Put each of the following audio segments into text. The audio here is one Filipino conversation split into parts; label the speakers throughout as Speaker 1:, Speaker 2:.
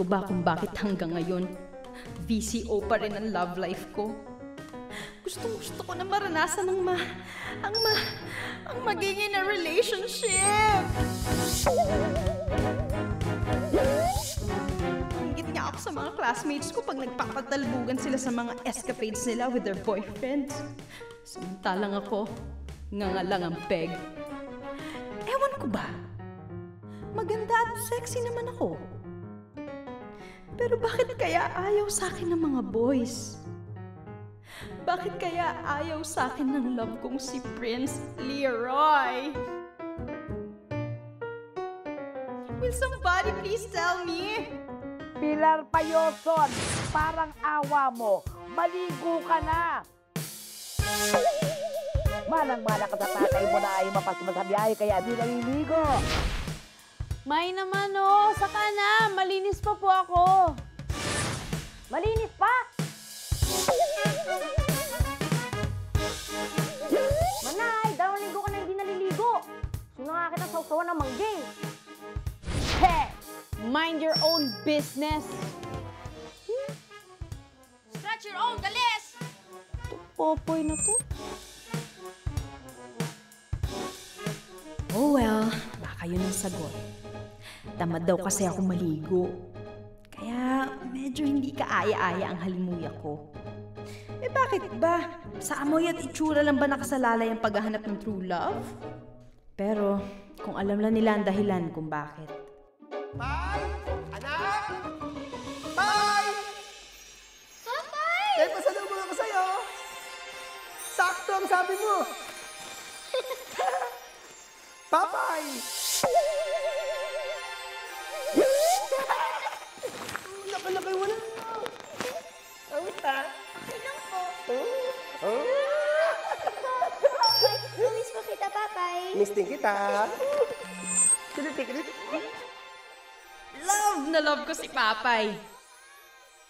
Speaker 1: ko ba kung bakit hanggang ngayon VCO pa rin ang love life ko? Gusto ko na maranasan ang magiging na relationship. Ingit nga ako sa mga classmates ko pag nagpapatalbugan sila sa mga escapades nila with their boyfriends. Samantalang ako, nga lang ang peg. Ewan ko ba? Maganda at sexy naman ako. Pero bakit kaya ayaw sa akin ng mga boys? Bakit kaya ayaw sa akin ng love kong si Prince Leroy? Will somebody please tell me?
Speaker 2: Pilar Payoson, parang awa mo. Maligo ka na. Manang-mana ka sa tatay mo na ayaw mapasama sa biyahe kaya di naliligo.
Speaker 3: May naman oh, saka na. Malinis pa po ako.
Speaker 2: Malinis pa? Manay, dalawang linggo ka na hindi naliligo. Sino nga kitang sausawan ng mangging?
Speaker 3: Hey! Mind your own business.
Speaker 4: Stretch your own galis!
Speaker 3: Popoy na to.
Speaker 1: Oh well, baka yun ang sagot. Tamad daw kasi ako maligo. Kaya medyo hindi kaaya-aya ang halimuyak ko. Eh bakit ba? Sa amoy at itsura lang ba nakasalalay ang paghahanap ng true love? Pero kung alam lang nila ang dahilan kung bakit.
Speaker 5: Pai! Anak! Pai!
Speaker 4: Papay!
Speaker 5: Kaya pasalubong ako sa'yo. Sakto ang sabi mo. Papay! Nakalakay mo na. Kamusta?
Speaker 4: Ilang po?
Speaker 5: Oh.
Speaker 4: Papay, namiss ko kita, Papay.
Speaker 5: Miss din kita. Kilit.
Speaker 1: Love na love ko si Papay.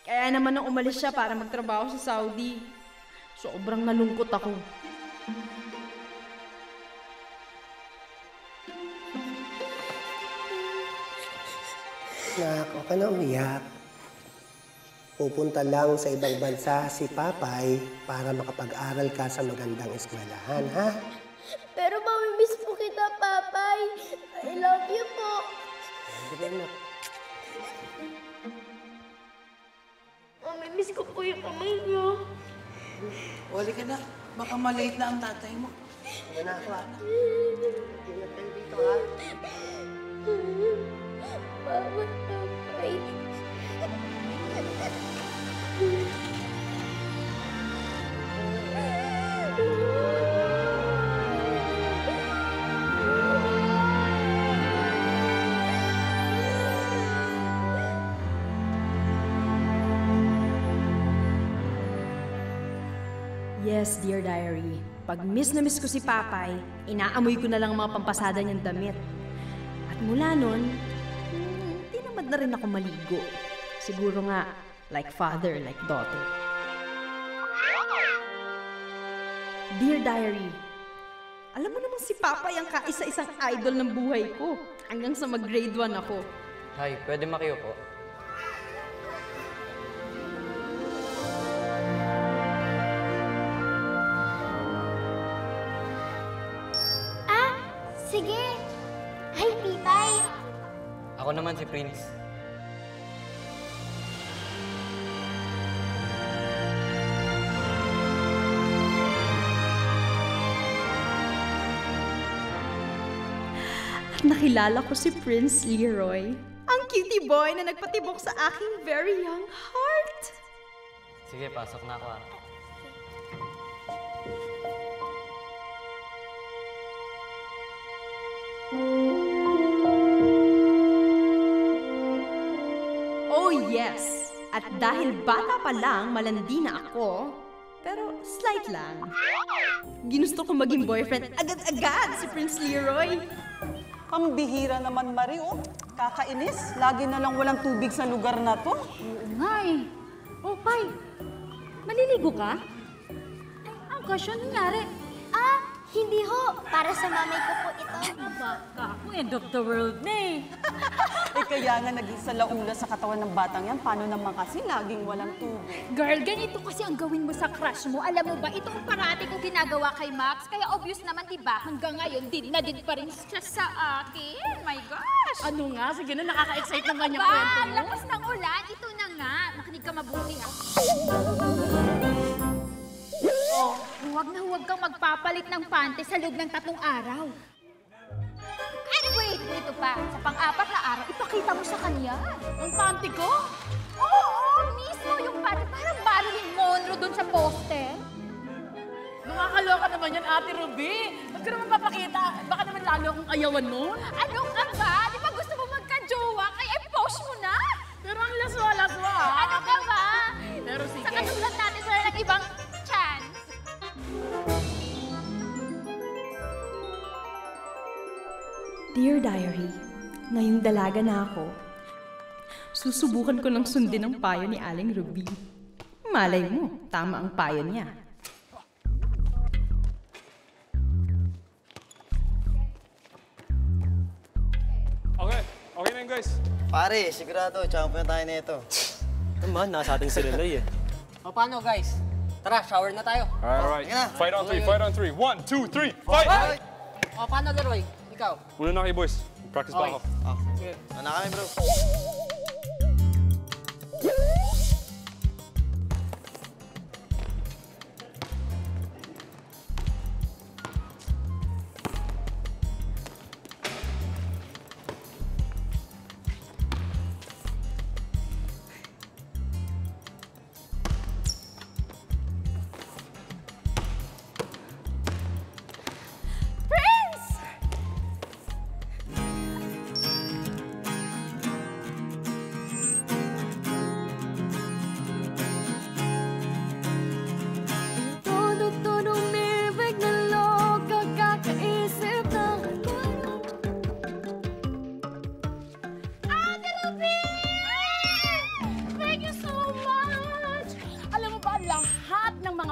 Speaker 1: Kaya naman nung umalis siya para magtrabaho sa Saudi, sobrang nalungkot ako.
Speaker 5: Nak, huwag ka na umiyak. Pupunta lang sa ibang bansa si Papay para makapag-aral ka sa magandang eskwelahan, ha?
Speaker 4: Pero mamimiss po kita, Papay. I love you po.
Speaker 5: Sige, anak.
Speaker 4: Mamimiss ko po yung kamay niyo.
Speaker 6: Wali ka na. Baka malate na ang tatay mo.
Speaker 5: Huwag na ako, ha? Ingat kayo dito, ha?
Speaker 4: Papay.
Speaker 1: Yes, dear diary. Pag miss na miss ko si Papay, inaamoy ko na lang ang mga pampasada niyang damit. At mula nun, tinamad na rin ako maligo. Siguro nga, like father, like daughter. Dear diary, alam mo namang si Papay ang kaisa-isang idol ng buhay ko. Hanggang sa mag-grade 1 ako.
Speaker 7: Hi, pwede makiupo?
Speaker 4: Sige. Hi, Titay.
Speaker 7: Ako naman si Prince.
Speaker 1: At nakilala ko si Prince Leroy. Ang cutie boy na nagpatibok sa aking very young heart.
Speaker 7: Sige, pasok na ako ah.
Speaker 1: Oh yes! At dahil bata pa lang, malandi na ako. Pero slight lang. Ginusto ko maging boyfriend agad-agad si Prince Leroy.
Speaker 6: Ang bihira naman, Marie, oh. Kakainis. Lagi na lang walang tubig sa lugar na to.
Speaker 8: Oo nga eh. Oh, Pai, maliligo ka? Ay, ang kasyon nangyari.
Speaker 4: Hindi ho, para sa mamay ko po ito.
Speaker 8: Baka ako, end of the world na eh.
Speaker 6: Eh kaya nga naging salaula sa katawan ng batang yan, paano naman kasi laging walang tubig?
Speaker 8: Girl, ganito kasi ang gawin mo sa crush mo. Alam mo ba, ito ang parati ko ginagawa kay Max. Kaya obvious naman, di ba? Hanggang ngayon, din na din pa rin siya sa akin. My gosh!
Speaker 3: Ano nga? Sige na, nakaka-excite naman yung
Speaker 8: Ba,
Speaker 3: kwento
Speaker 8: ang
Speaker 3: mo.
Speaker 8: lakas ng ulan. Ito na nga. Makinig ka mabuti ha. Oh, huwag kang magpapalit ng panty sa loob ng 3 araw. And wait, ito pa. Sa pang-4 na araw, ipakita mo sa kanya.
Speaker 3: Ang panty ko?
Speaker 8: Oo, mismo yung panty. Parang Marilyn Monroe dun sa poster.
Speaker 3: Nakakaloka naman yan, Ate Ruby. Ba't ka naman papakita? Baka naman lalo akong ayawan nun.
Speaker 8: Ano ka ba? Di ba gusto mo magka-jowa? Kaya i-post mo na.
Speaker 3: Pero ang laswa-laswa.
Speaker 8: Ano ka ba?
Speaker 3: Pero sige.
Speaker 8: Sa katulad natin sa ng ibang chance.
Speaker 1: Dear Diary, ngayong dalaga na ako, susubukan ko ng sundin ang payo ni Aling Ruby. Malay mo, tama ang payo niya.
Speaker 9: Okay na yun, guys.
Speaker 7: Pare, sigurado, champion tayo nito. Naman, nasa ating si Relay eh.
Speaker 10: O paano guys? Tara, shower na tayo.
Speaker 9: Alright.
Speaker 7: Sige na.
Speaker 9: Fight on three, fight on three. 1, 2, 3, fight!
Speaker 10: O paano Leroy? Ikaw?
Speaker 9: Una na kayo, boys. Practice pa ako.
Speaker 10: Sige.
Speaker 7: Ano kami, bro?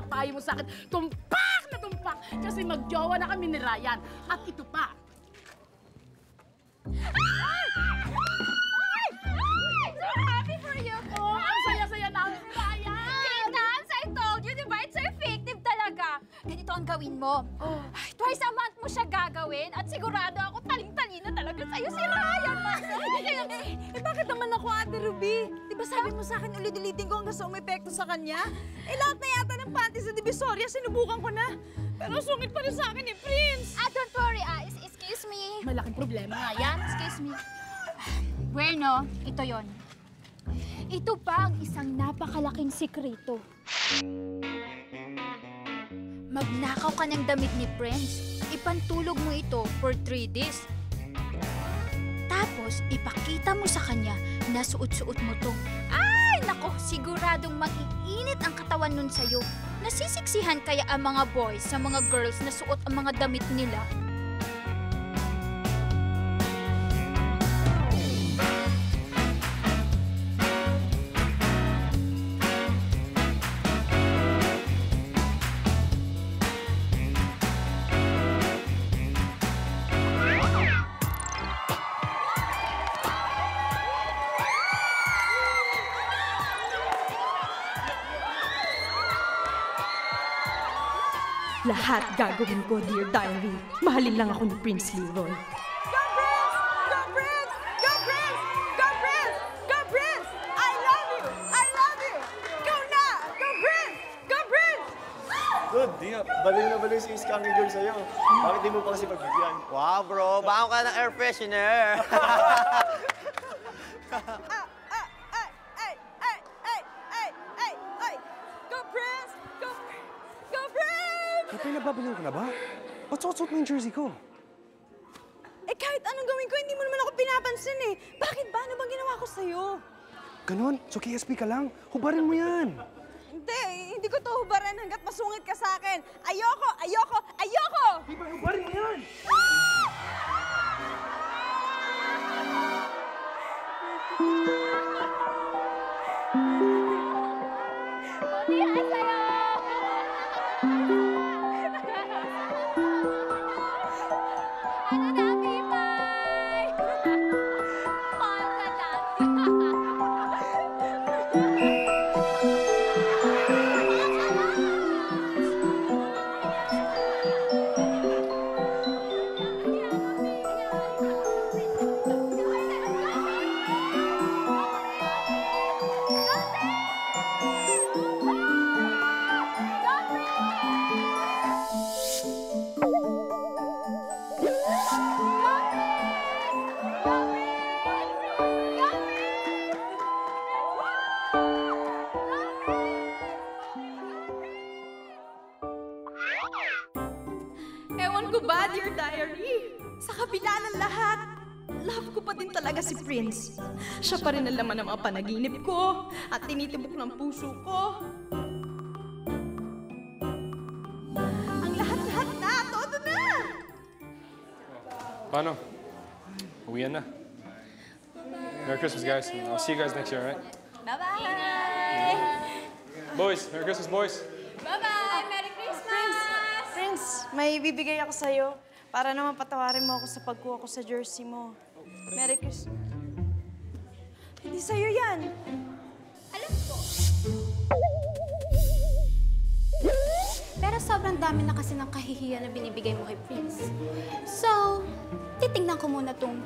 Speaker 3: Payo mo sa akin, tumpak na tumpak kasi magjowa na kami ni Ryan. At ito pa.
Speaker 8: So happy for you po!
Speaker 3: Oh, ang saya-saya namin ni Ryan.
Speaker 8: Kitans, I told you, di ba? It's so effective talaga. Ganito ang gawin mo. Twice a month mo siya gagawin at sigurado ako taling-talino talaga sa'yo si Ryan.
Speaker 6: Bakit naman ako, Ate Ruby? Di ba sabi mo sa akin ulit-ulitin ko hanggang sa umepekto sa kanya? Lahat na yata ng panty sa Divisoria, sinubukan ko na. Pero sungit pa rin sa akin ni Prince.
Speaker 8: Don't worry, excuse me.
Speaker 3: Malaking problema nga yan.
Speaker 8: Excuse me. Bueno, ito yon. Ito pa ang isang napakalaking sikreto. Magnakaw ka ng damit ni Prince. Ipantulog mo ito for 3 days. Tapos, ipakita mo sa kanya na suot-suot mo to. Ay, nako, siguradong mag-iinit ang katawan nun sa'yo. Nasisiksihan kaya ang mga boys sa mga girls na suot ang mga damit nila.
Speaker 1: Lahat gagawin ko, Dear Diary. Mahalin lang ako ni Prince Leroy.
Speaker 6: Go Prince! Go Prince! Go Prince! Go Prince! Go Prince! I love you! I love you! Go na! Go Prince! Go Prince!
Speaker 11: Dude, di nga. Baliw na baliw si Skanky Girl sa'yo. Bakit di mo pa kasi pagbigyan?
Speaker 7: Wow, bro. Baka ka ng air freshener.
Speaker 6: Go Prince! Go Go Prince!
Speaker 11: Kapag nababaliw ka na ba? Ba't suot-suot mo yung jersey ko?
Speaker 6: Kahit anong gawin ko, hindi mo naman ako pinapansin eh. Bakit ba? Ano bang ginawa ko sa'yo?
Speaker 11: Ganon, so KSP ka lang. Hubarin mo yan.
Speaker 6: Hindi ko to hubaran hanggat masungit ka sa akin. Ayoko! Ayoko! Ayoko!
Speaker 11: Hubarin mo yan!
Speaker 8: Malihan sa'yo!
Speaker 1: ko ba, Dear Diary? Sa kabila ng lahat, love ko pa din talaga si Prince. Siya pa rin ang laman ng mga panaginip ko at tinitibok ng puso ko. Ang lahat-lahat na, todo na!
Speaker 9: Paano? Uwian na. Merry Christmas, guys. I'll see you guys next year, all right?
Speaker 6: Bye-bye!
Speaker 9: Boys, Merry Christmas, boys.
Speaker 6: Bye-bye! Merry Christmas!
Speaker 12: Prince, may bibigay ako sa'yo para naman patawarin mo ako sa pagkuha ko sa jersey mo. Merry Christmas. Hindi sa'yo yan.
Speaker 8: Alam ko. Pero sobrang dami na kasi ng kahihiyan na binibigay mo kay Prince. So, titingnan ko muna tong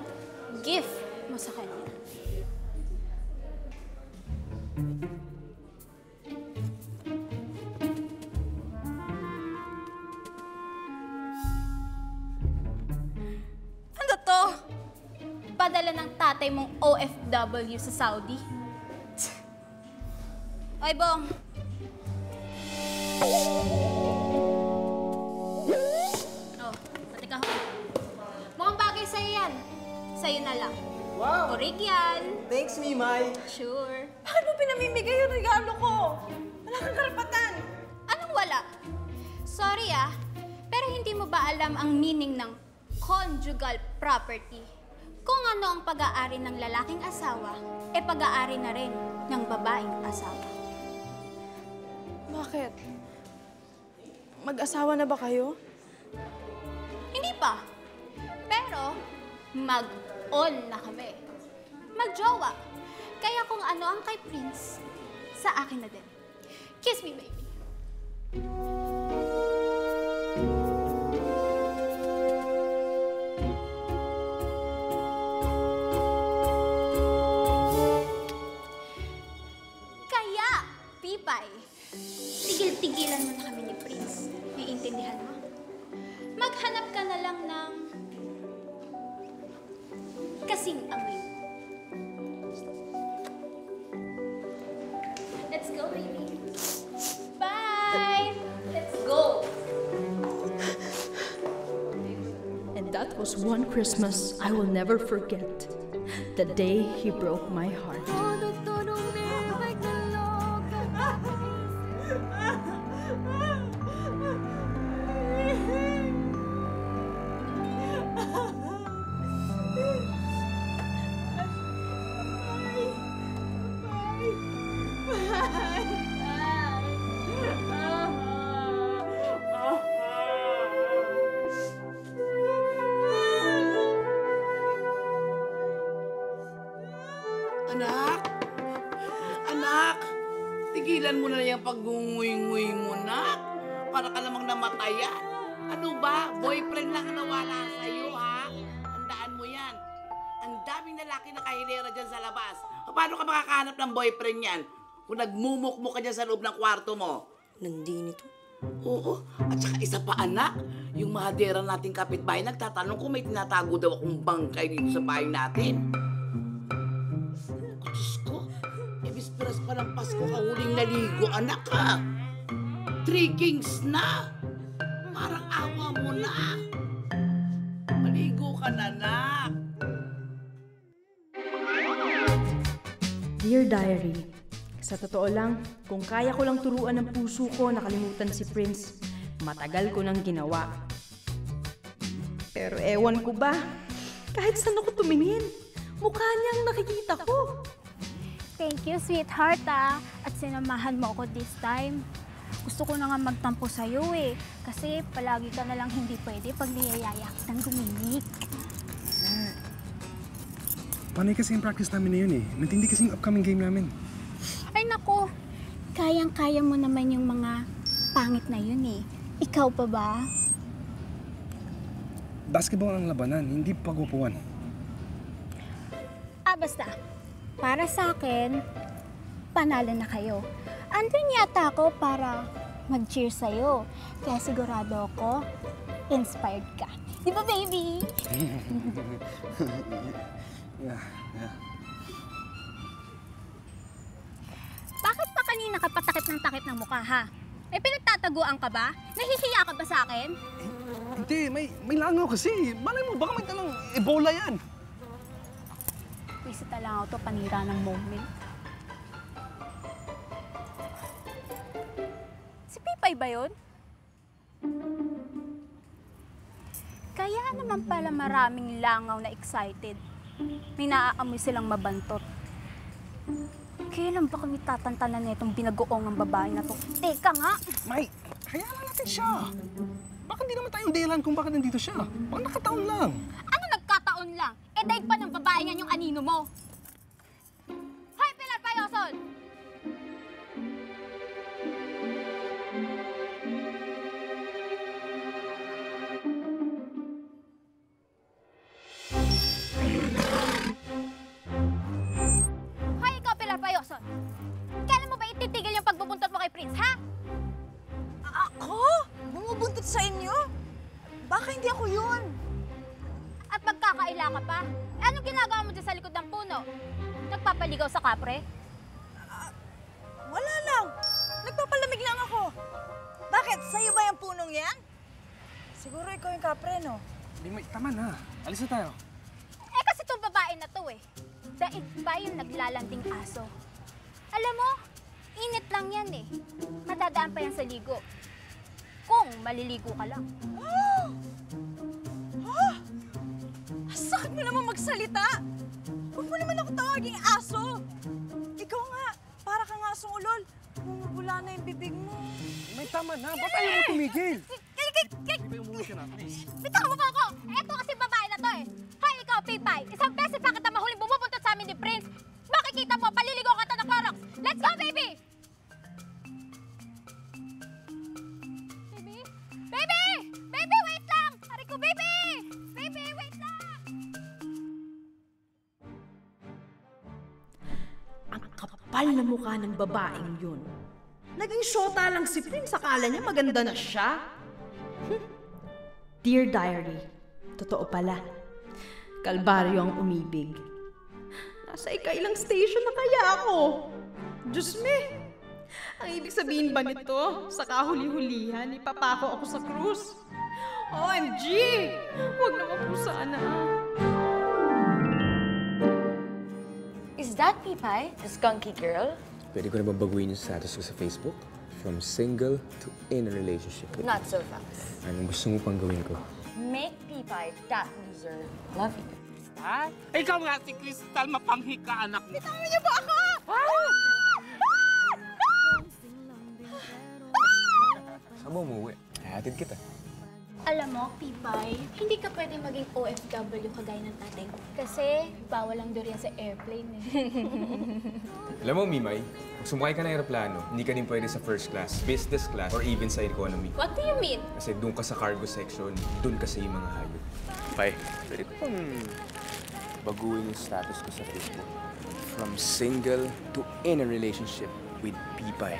Speaker 8: gift mo sa kanya. Ano to? Padala ng tatay mong OFW sa Saudi? Oy, Bong. Oh, pati ka. Mukhang bagay sa'yo yan. Sa'yo na lang.
Speaker 10: Wow!
Speaker 8: Orig yan.
Speaker 10: Thanks, Mimay.
Speaker 8: Sure.
Speaker 12: Bakit mo pinamimigay yung regalo ko? Wala kang karapatan.
Speaker 8: Anong wala? Sorry pero hindi mo ba alam ang meaning ng conjugal property? Kung ano ang pag-aari ng lalaking asawa, pag-aari na rin ng babaeng asawa.
Speaker 12: Bakit? Mag-asawa na ba kayo?
Speaker 8: Hindi pa. Pero, mag-on na kami. Mag-jowa. Kaya kung ano ang kay Prince, sa akin na din. Kiss me, baby. Kaya, Pipay, tigil-tigilan mo na kami ni Prince. Naiintindihan mo? Maghanap ka na lang ng kasing amoy. Let's go, baby. Bye! Let's go!
Speaker 1: And that was one Christmas I will never forget. The day he broke my heart.
Speaker 2: Anak! Anak! Tigilan mo na yung pag-unguy-nguy mo, nak. Para ka namang namatayan. Ano ba? Boyfriend lang nawala sa'yo, ha? Tandaan mo yan. Ang daming lalaki na kahilera dyan sa labas. Paano ka makakahanap ng boyfriend yan? Kung nagmumukmuk ka dyan sa loob ng kwarto mo. Nandinito. Oo. At saka isa pa, anak. Yung mahadera nating kapitbahay nagtatanong kung may tinatago daw akong bangkay dito sa bahay natin. Diyos ko, bisperas pa ng Pasko ka huling naligo, anak ha. 3 Kings na. Parang awa mo na. Maligo ka na, anak.
Speaker 1: Dear Diary, sa totoo lang, kung kaya ko lang turuan ng puso ko nakalimutan si Prince, matagal ko nang ginawa. Pero ewan ko ba, kahit saan ako tumingin, mukha niyang nakikita ko.
Speaker 8: Thank you, sweetheart, At sinamahan mo ako this time. Gusto ko na nga magtampo sa'yo, Kasi palagi ka na lang hindi pwede pag niyayaya kitang gumimik.
Speaker 11: Panay kasi yung practice namin na yun Natindi kasi yung upcoming game namin.
Speaker 8: Ay, nako. Kayang-kaya mo naman yung mga pangit na yun, Ikaw pa ba?
Speaker 11: Basketball ang labanan, hindi pagwapuan.
Speaker 8: Basta. Para sa akin, panalo na kayo. Andun yata ako para mag-cheer sa'yo. Kaya sigurado ako, inspired ka. Di ba, baby?
Speaker 11: Yeah.
Speaker 8: Bakit pa kanina ka patakip ng mukha, ha?
Speaker 13: May pinagtataguan ka ba? Nahihiya ka ba sa akin?
Speaker 14: Hindi, may langaw kasi. Malay mo, baka may talang Ebola yan.
Speaker 13: Wisit na lang ako to, panira ng moment. Si Pipay ba yun? Kaya naman pala maraming langaw na excited. May naaamoy silang mabantot. Kailan ba kami tatantanan na itong binagoong ng babae na to? Teka nga!
Speaker 14: May, hayaan na natin siya. Baka hindi naman tayong dahilan kung bakit nandito siya. Baka nakataon lang.
Speaker 13: Ano nagkataon lang? Eh daig pa ng babae yan yung anino mo. Hoy, Pilar Payoson! Hoy, ikaw, Pilar Payoson! Kailan mo ba ititigil yung pagbubuntot mo kay Prince, ha?
Speaker 6: Ako? Bumubuntot sa inyo? Baka hindi ako yun.
Speaker 13: At magkakaila ka pa? Eh, anong ginagawa mo dyan sa likod ng puno? Nagpapaligaw sa kapre?
Speaker 6: Wala lang. Nagpapalamig lang ako. Bakit? Sa'yo ba yung punong yan? Siguro ikaw yung kapre, no?
Speaker 14: Hindi, may, tama na. Alis na tayo.
Speaker 13: Eh, kasi itong babae na to eh. Daig pa yung naglalanding aso. Alam mo, init lang yan eh. Matadaan pa yan sa ligo. Kung maliligo ka lang.
Speaker 6: Sakit mo naman magsalita! Huwag mo naman ako tawaging aso! Ikaw nga, para kang asong ulol. Bumubula na yung bibig mo.
Speaker 14: May tama na. Ba't ayaw mo tumigil?
Speaker 6: Hindi
Speaker 14: ba umuwi ka na, please?
Speaker 13: Bitaw mo ko! Eto kasi babae na to eh. Hoy, ikaw, Pipay. Isang beses pa kita mahuling bumubuntot sa amin ni Prince. Makikita mo, paliligo ka to ng Clorox. Let's go, baby! Baby? Baby! Baby, wait lang! Hari ko, baby! Baby, wait lang!
Speaker 1: Ang kapal na mukha ng babaeng yun. Naging syota lang si Prince. Akala niya maganda na siya. Dear Diary, totoo pala. Kalbaryo ang umibig. Nasa ikailang station na kaya ako. Diyos me! Ang ibig sabihin ba nito? Sa kahuli-hulihan, ipapako ako sa cruise. OMG! Huwag naman po sana.
Speaker 15: Is that Pipay, the skunky girl?
Speaker 16: Pwede ko na ba baguhin yung status ko sa Facebook? From single to in a relationship.
Speaker 15: Not so fast.
Speaker 16: Anong gusto mo pang gawin ko?
Speaker 15: Make Pipay that loser love you.
Speaker 2: Crystal? Ikaw nga si Crystal, mapanghi ka, anak mo.
Speaker 6: Bitawan niyo po ako!
Speaker 16: Saan mo umuwi? Hatid kita.
Speaker 13: Alam mo, Pipay, hindi ka pwede maging OFW kagaya ng tatay. Kasi bawal lang durian sa airplane eh.
Speaker 16: Alam mo, Mimay, kung sumakay ka ng aeroplano, hindi ka din pwede sa first class, business class, or even sa economy.
Speaker 13: What do you mean?
Speaker 16: Kasi doon ka sa cargo section, doon ka sa yung mga hayop. Pay, pwede ko pang baguhin yung status ko sa Facebook. From single to in a relationship with Pipay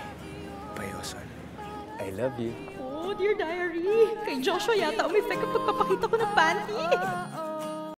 Speaker 16: Payoson. I love you.
Speaker 1: Oh, Dear Diary. Kay Joshua yata umeffect ang pagpapakita ko ng panty.